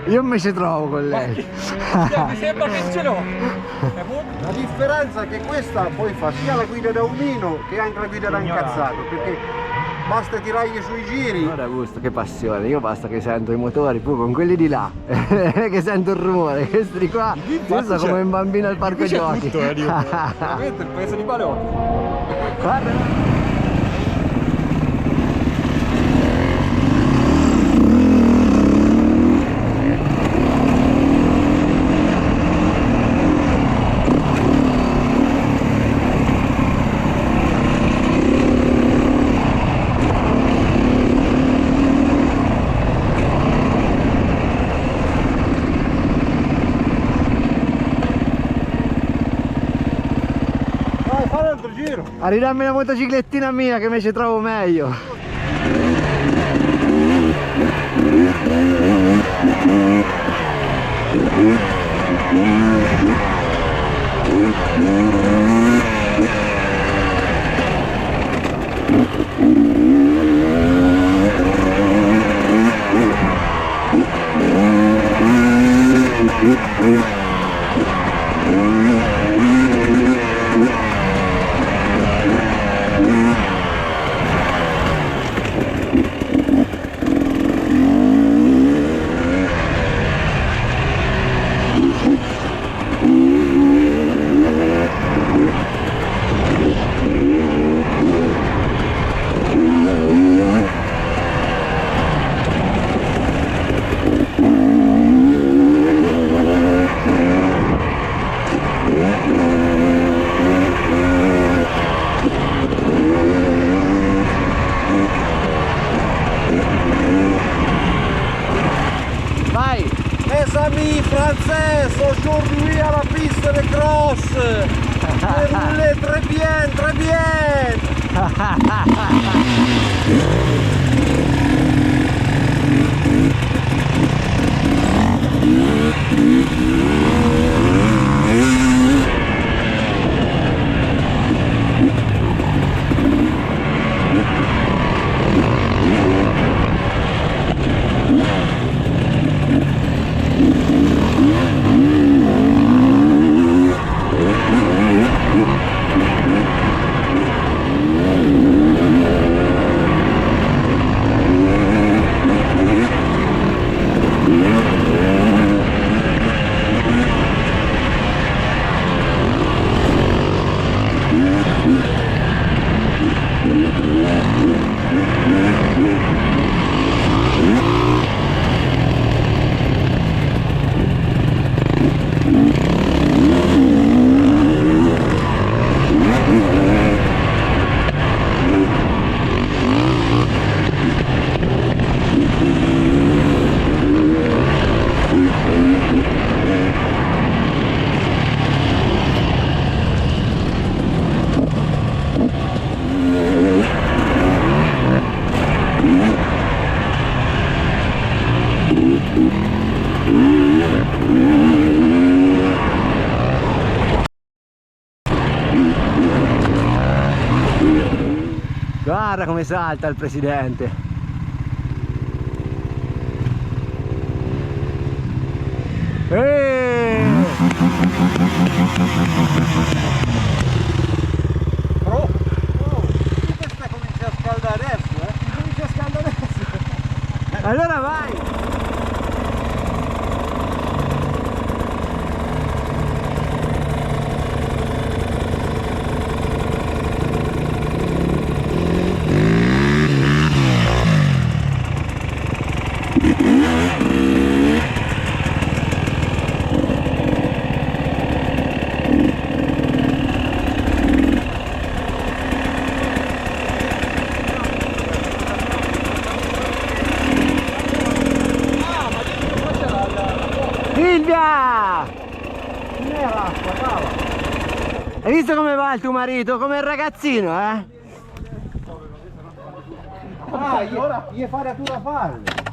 Io mi ci trovo con lei. Mi sembra che ce l'ho. La differenza è che questa poi fa sia la guida da omino che anche la guida da incazzato, perché basta tirargli sui giri. Guarda Gusto, che passione, io basta che sento i motori, poi con quelli di là, che sento il rumore, questi di qua, io sono come un bambino al parco giochi. Tutto, veramente il paese di Baleotti. Guarda. A ridammi la motociclettina mia che mi ci trovo meglio. Amis français, aujourd'hui à la piste de cross. Roulez très bien, très bien. Guarda come salta il presidente. Oh, questa comincia a scaldare adesso, comincia a scaldare adesso. Allora vai. Silvia! Non è l'acqua, cava. Hai visto come va il tuo marito? Come il ragazzino, eh? Ah, gli fare a tua fare.